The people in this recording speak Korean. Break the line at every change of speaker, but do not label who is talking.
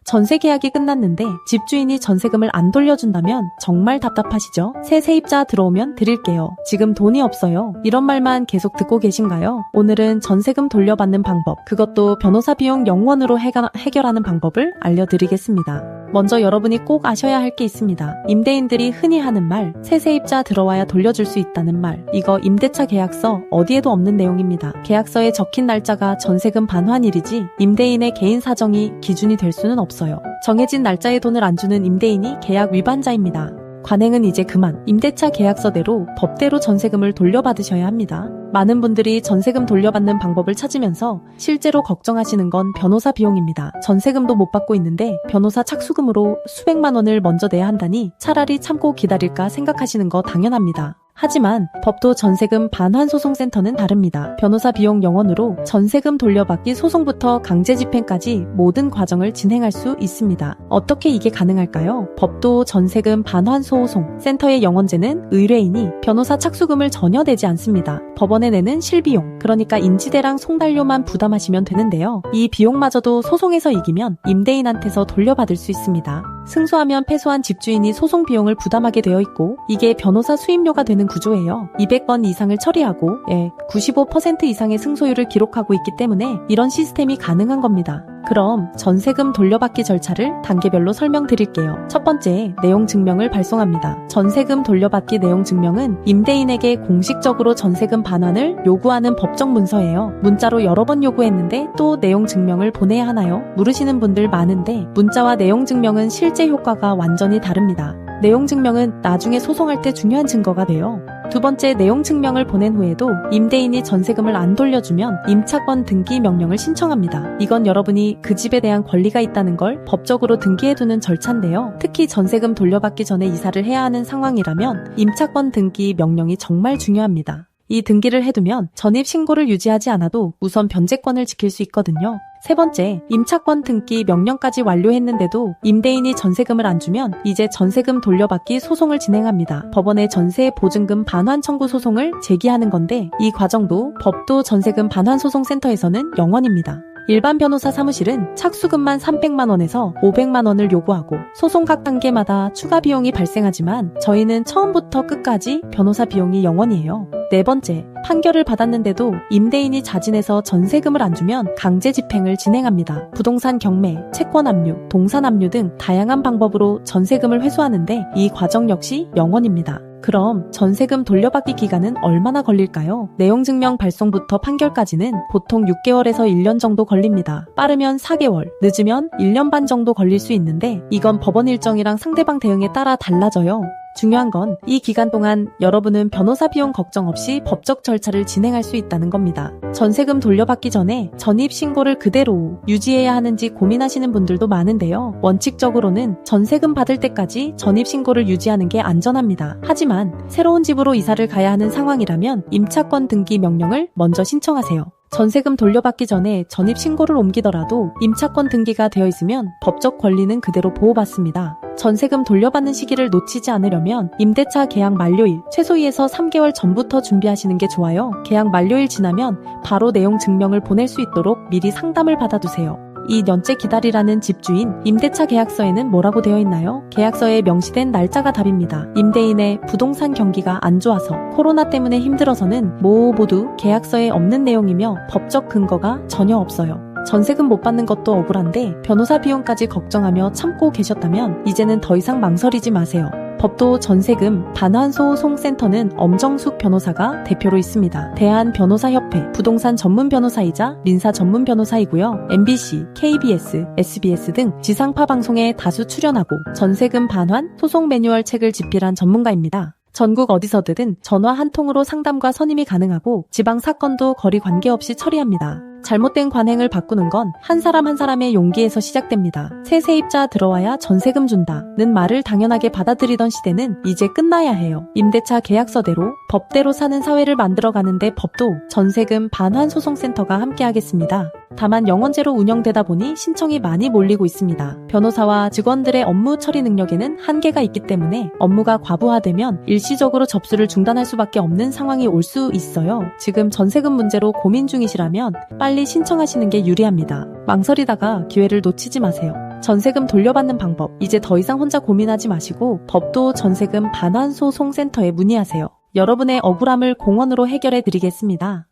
전세 계약이 끝났는데 집주인이 전세금을 안 돌려준다면 정말 답답하시죠? 새 세입자 들어오면 드릴게요. 지금 돈이 없어요. 이런 말만 계속 듣고 계신가요? 오늘은 전세금 돌려받는 방법, 그것도 변호사 비용 0원으로 해결하는 방법을 알려드리겠습니다. 먼저 여러분이 꼭 아셔야 할 게 있습니다. 임대인들이 흔히 하는 말, 새 세입자 들어와야 돌려줄 수 있다는 말, 이거 임대차 계약서 어디에도 없는 내용입니다. 계약서에 적힌 날짜가 전세금 반환일이지 임대인의 개인 사정이 기준이 될 수는 없어요. 정해진 날짜에 돈을 안 주는 임대인이 계약 위반자입니다. 관행은 이제 그만 임대차 계약서대로 법대로 전세금을 돌려받으셔야 합니다. 많은 분들이 전세금 돌려받는 방법을 찾으면서 실제로 걱정하시는 건 변호사 비용입니다. 전세금도 못 받고 있는데 변호사 착수금으로 수백만 원을 먼저 내야 한다니 차라리 참고 기다릴까 생각하시는 거 당연합니다. 하지만 법도 전세금 반환소송센터는 다릅니다. 변호사 비용 0원으로 전세금 돌려받기 소송부터 강제 집행까지 모든 과정을 진행할 수 있습니다. 어떻게 이게 가능할까요? 법도 전세금 반환소송 센터의 영원제는 의뢰인이 변호사 착수금을 전혀 내지 않습니다. 법원에 내는 실비용, 그러니까 인지대랑 송달료만 부담하시면 되는데요. 이 비용마저도 소송에서 이기면 임대인한테서 돌려받을 수 있습니다. 승소하면 패소한 집주인이 소송 비용을 부담하게 되어 있고, 이게 변호사 수임료가 되는 구조예요. 200번 이상을 처리하고 95% 이상의 승소율을 기록하고 있기 때문에 이런 시스템이 가능한 겁니다. 그럼 전세금 돌려받기 절차를 단계별로 설명드릴게요. 첫 번째, 내용 증명을 발송합니다. 전세금 돌려받기 내용 증명은 임대인에게 공식적으로 전세금 반환을 요구하는 법정 문서예요. 문자로 여러 번 요구했는데 또 내용 증명을 보내야 하나요? 물으시는 분들 많은데 문자와 내용 증명은 실제 효과가 완전히 다릅니다. 내용 증명은 나중에 소송할 때 중요한 증거가 돼요. 두 번째, 내용 증명을 보낸 후에도 임대인이 전세금을 안 돌려주면 임차권 등기 명령을 신청합니다. 이건 여러분이 그 집에 대한 권리가 있다는 걸 법적으로 등기해두는 절차인데요. 특히 전세금 돌려받기 전에 이사를 해야 하는 상황이라면 임차권 등기 명령이 정말 중요합니다. 이 등기를 해두면 전입 신고를 유지하지 않아도 우선 변제권을 지킬 수 있거든요. 세 번째, 임차권 등기 명령까지 완료했는데도 임대인이 전세금을 안 주면 이제 전세금 돌려받기 소송을 진행합니다. 법원에 전세 보증금 반환 청구 소송을 제기하는 건데, 이 과정도 법도 전세금 반환 소송센터에서는 0원입니다. 일반 변호사 사무실은 착수금만 300만 원에서 500만 원을 요구하고 소송 각 단계마다 추가 비용이 발생하지만 저희는 처음부터 끝까지 변호사 비용이 0원이에요. 네 번째, 판결을 받았는데도 임대인이 자진해서 전세금을 안 주면 강제 집행을 진행합니다. 부동산 경매, 채권 압류, 동산 압류 등 다양한 방법으로 전세금을 회수하는데 이 과정 역시 0원입니다. 그럼 전세금 돌려받기 기간은 얼마나 걸릴까요? 내용 증명 발송부터 판결까지는 보통 6개월에서 1년 정도 걸립니다. 빠르면 4개월, 늦으면 1년 반 정도 걸릴 수 있는데 이건 법원 일정이랑 상대방 대응에 따라 달라져요. 중요한 건 이 기간 동안 여러분은 변호사 비용 걱정 없이 법적 절차를 진행할 수 있다는 겁니다. 전세금 돌려받기 전에 전입 신고를 그대로 유지해야 하는지 고민하시는 분들도 많은데요. 원칙적으로는 전세금 받을 때까지 전입 신고를 유지하는 게 안전합니다. 하지만 새로운 집으로 이사를 가야 하는 상황이라면 임차권 등기 명령을 먼저 신청하세요. 전세금 돌려받기 전에 전입 신고를 옮기더라도 임차권 등기가 되어 있으면 법적 권리는 그대로 보호받습니다. 전세금 돌려받는 시기를 놓치지 않으려면 임대차 계약 만료일, 최소 2에서 3개월 전부터 준비하시는 게 좋아요. 계약 만료일 지나면 바로 내용 증명을 보낼 수 있도록 미리 상담을 받아두세요. 2년째 기다리라는 집주인, 임대차 계약서에는 뭐라고 되어 있나요? 계약서에 명시된 날짜가 답입니다. 임대인의 부동산 경기가 안 좋아서, 코로나 때문에 힘들어서는 모두 계약서에 없는 내용이며 법적 근거가 전혀 없어요. 전세금 못 받는 것도 억울한데 변호사 비용까지 걱정하며 참고 계셨다면 이제는 더 이상 망설이지 마세요. 법도 전세금 반환소송센터는 엄정숙 변호사가 대표로 있습니다. 대한변호사협회 부동산 전문 변호사이자 민사 전문 변호사이고요. MBC, KBS, SBS 등 지상파 방송에 다수 출연하고 전세금 반환 소송 매뉴얼 책을 집필한 전문가입니다. 전국 어디서든 전화 한 통으로 상담과 선임이 가능하고 지방 사건도 거리 관계없이 처리합니다. 잘못된 관행을 바꾸는 건 한 사람 한 사람의 용기에서 시작됩니다. 새 세입자 들어와야 전세금 준다는 말을 당연하게 받아들이던 시대는 이제 끝나야 해요. 임대차 계약서대로 법대로 사는 사회를 만들어가는데 법도 전세금 반환소송센터가 함께하겠습니다. 다만 영원제로 운영되다 보니 신청이 많이 몰리고 있습니다. 변호사와 직원들의 업무 처리 능력에는 한계가 있기 때문에 업무가 과부하되면 일시적으로 접수를 중단할 수밖에 없는 상황이 올 수 있어요. 지금 전세금 문제로 고민 중이시라면 빨리 신청하시는 게 유리합니다. 망설이다가 기회를 놓치지 마세요. 전세금 돌려받는 방법. 이제 더 이상 혼자 고민하지 마시고 법도 전세금 반환소송센터에 문의하세요. 여러분의 억울함을 공원으로 해결해 드리겠습니다.